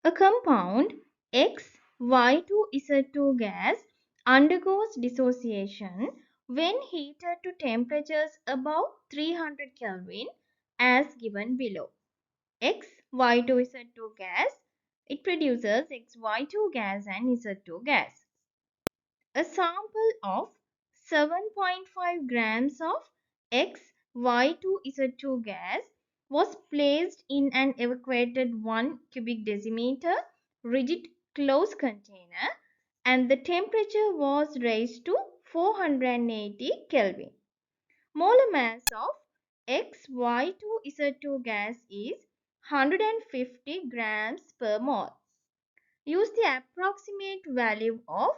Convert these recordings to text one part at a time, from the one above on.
A compound X2Y2Z2 gas undergoes dissociation when heated to temperatures above 300 Kelvin as given below. XY2Z2 gas, it produces XY2 gas and Z2 gas. A sample of 7.5 grams of XY2Z2 gas was placed in an evacuated 1 cubic decimeter rigid closed container and the temperature was raised to 480 Kelvin. Molar mass of XY2Z2 gas is 150 grams per mole. Use the approximate value of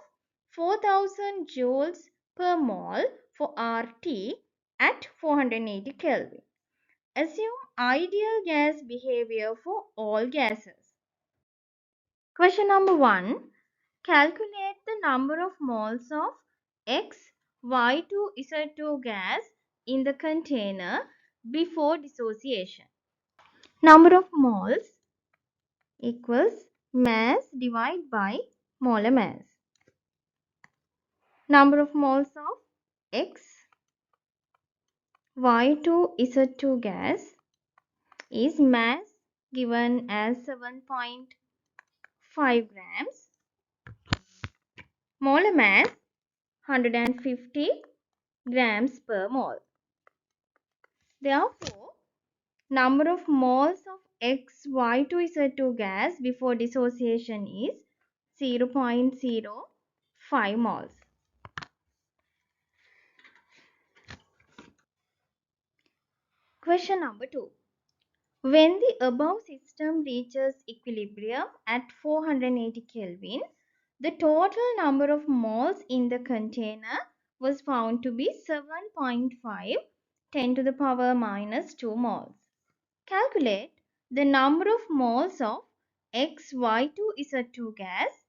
4000 joules per mole for RT at 480 Kelvin. Assume ideal gas behavior for all gases. Question number 1. Calculate the number of moles of XY2Z2 gas in the container before dissociation. Number of moles equals mass divided by molar mass. Number of moles of XY2Z2 gas is mass given as 7.5 grams. Molar mass 150 grams per mole. Therefore, number of moles of XY2Z2 gas before dissociation is 0.05 moles. Question number 2. When the above system reaches equilibrium at 480 Kelvin, the total number of moles in the container was found to be 7.5 10 to the power minus 2 moles. Calculate the number of moles of XY2Z2 gas,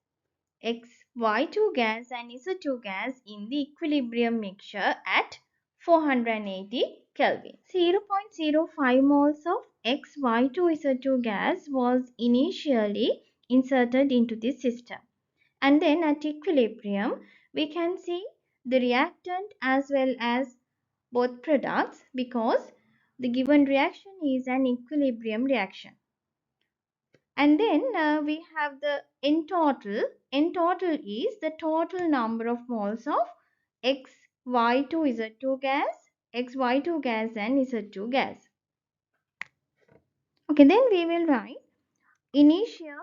XY2 gas and Z2 gas in the equilibrium mixture at 480 Kelvin. 0.05 moles of XY2Z2 gas was initially inserted into this system. And then at equilibrium, we can see the reactant as well as both products because the given reaction is an equilibrium reaction. And then we have the N total. N total is the total number of moles of XY2Z2 gas, XY2 gas and Z2 gas. Okay, then we will write initial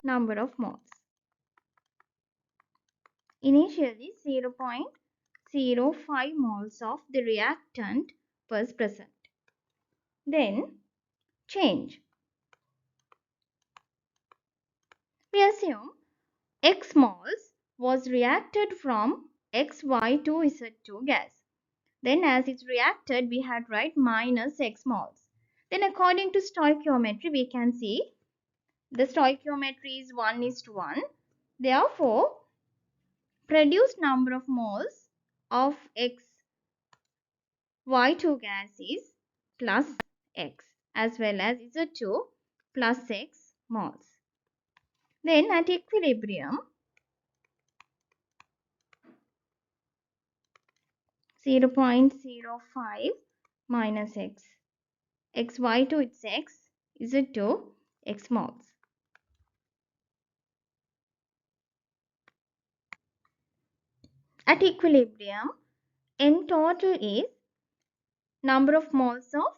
number of moles. Initially 0.05 moles of the reactant was present. Then change. We assume X moles was reacted from XY2Z2 gas. Then as it's reacted, we had write minus X moles. Then according to stoichiometry, we can see the stoichiometry is 1:1. Therefore, produced number of moles of XY2 gas is plus X as well as Z2 plus X moles. Then at equilibrium, 0.05 minus X. XY2 it's X, Z2 X moles. At equilibrium, N total is number of moles of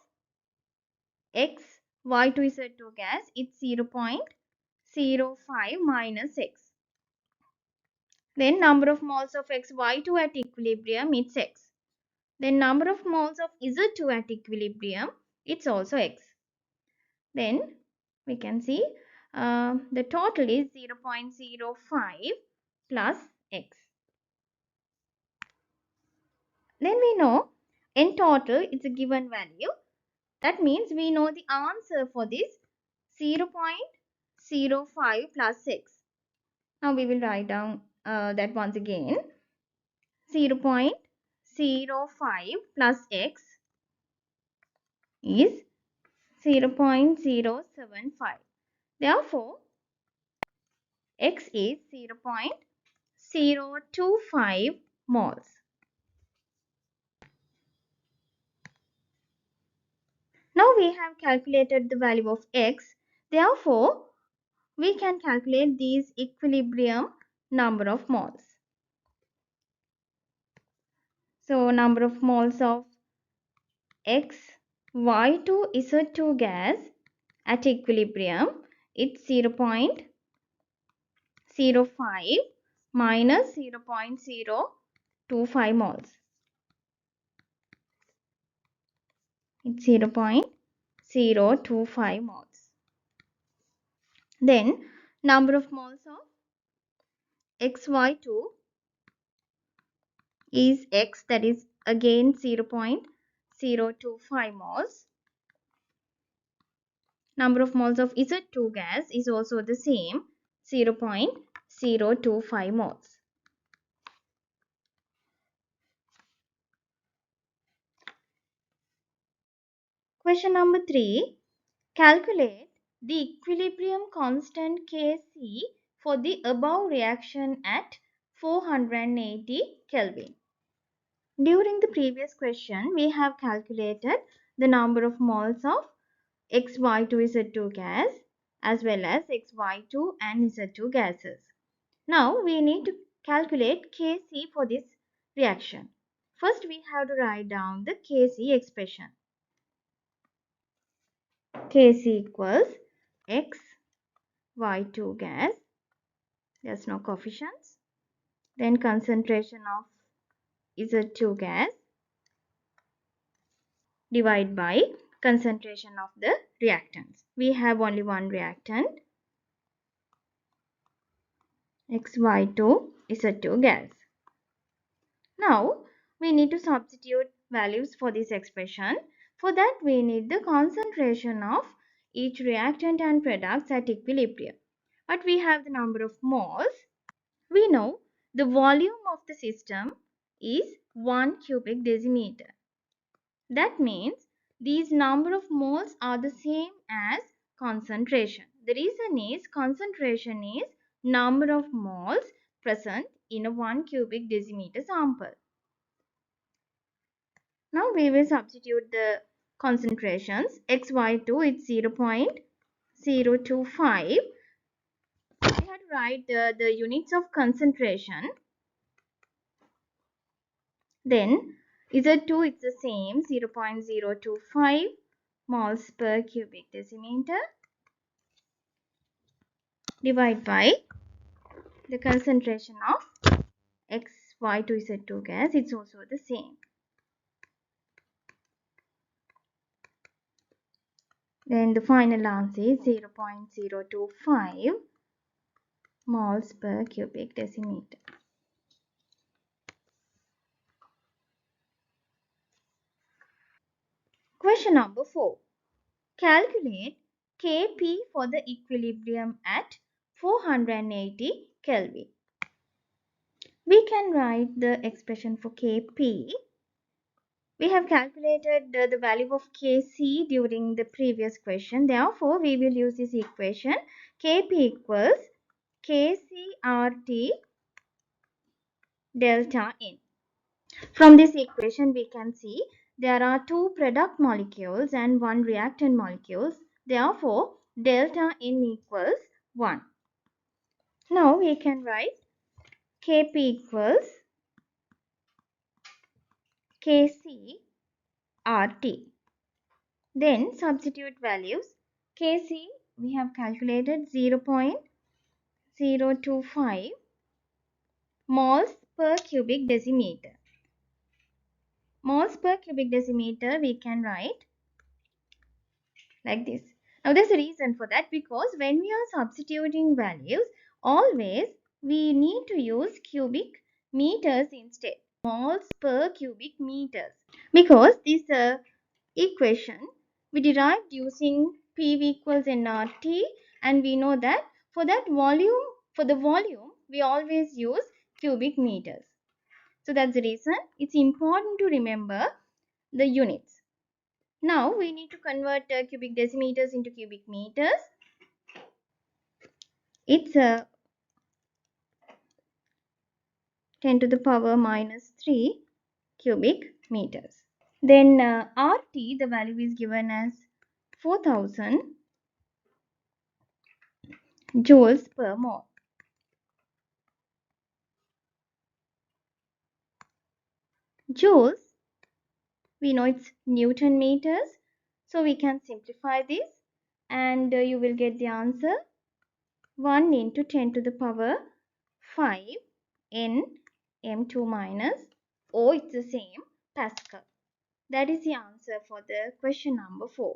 XY2Z2 gas, it's 0.05 minus X. Then number of moles of XY2 at equilibrium, it's X. Then number of moles of Z2 at equilibrium, it's also X. Then we can see the total is 0.05 plus X. Then we know in total it's a given value. That means we know the answer for this 0.05 plus X. Now we will write down that once again. 0.05 plus X is 0.075. Therefore, X is 0.025 moles. Now we have calculated the value of X. Therefore, we can calculate these equilibrium number of moles. So, number of moles of X, Y2 Z2 gas at equilibrium, it's 0.05 minus 0.025 moles. It's 0.025 moles. Then number of moles of XY2 is X, that is again 0.025 moles. Number of moles of Z2 gas is also the same, 0.025 moles. Question number 3. Calculate the equilibrium constant Kc for the above reaction at 480 Kelvin. During the previous question, we have calculated the number of moles of XY2Z2 gas as well as XY2 and Z2 gases. Now we need to calculate Kc for this reaction. First we have to write down the Kc expression. Kc equals XY2 gas, there's no coefficients, then concentration of Z2 gas divided by concentration of the reactants. We have only one reactant, XY2 Z2 gas. Now we need to substitute values for this expression. For that we need the concentration of each reactant and products at equilibrium. But we have the number of moles. We know the volume of the system is 1 cubic decimeter. That means these number of moles are the same as concentration. The reason is concentration is number of moles present in a 1 cubic decimeter sample. Now we will substitute the concentrations. XY2 is 0.025. We have to write the units of concentration. Then Z2 is the same, 0.025 moles per cubic decimeter divided by the concentration of XY2Z2 gas. It's also the same. Then the final answer is 0.025 moles per cubic decimeter. Question number 4. Calculate Kp for the equilibrium at 480 Kelvin. We can write the expression for Kp. We have calculated the value of Kc during the previous question. Therefore, we will use this equation. Kp equals Kcrt delta N. From this equation, we can see there are two product molecules and one reactant molecules. Therefore, delta N equals 1. Now, we can write Kp equals Kcrt. Then substitute values. Kc we have calculated 0.025 moles per cubic decimeter. Moles per cubic decimeter we can write like this. Now there's a reason for that, because when we are substituting values, always we need to use cubic meters instead. Moles per cubic meters. Because this equation we derived using PV equals nRT, and we know that for the volume we always use cubic meters. So that's the reason it's important to remember the units. Now we need to convert cubic decimeters into cubic meters. It's 10 to the power minus 3 cubic meters. Then RT, the value is given as 4000 joules per mole. Joules, we know it's Newton meters, so we can simplify this and you will get the answer 1 into 10 to the power 5 n m2 minus, or it's the same, Pascal. That is the answer for the question number 4.